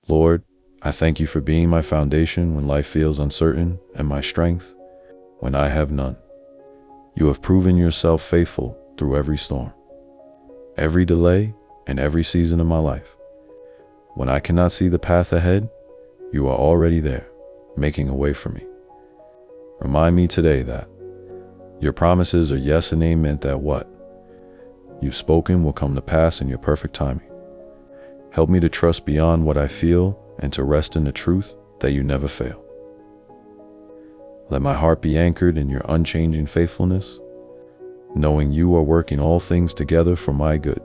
Lord, I thank you for being my foundation when life feels uncertain and my strength when I have none. You have proven yourself faithful through every storm, every delay, and every season of my life. When I cannot see the path ahead, you are already there, making a way for me. Remind me today that your promises are yes and amen, that what you've spoken will come to pass in your perfect timing. Help me to trust beyond what I feel and to rest in the truth that you never fail. Let my heart be anchored in your unchanging faithfulness, knowing you are working all things together for my good.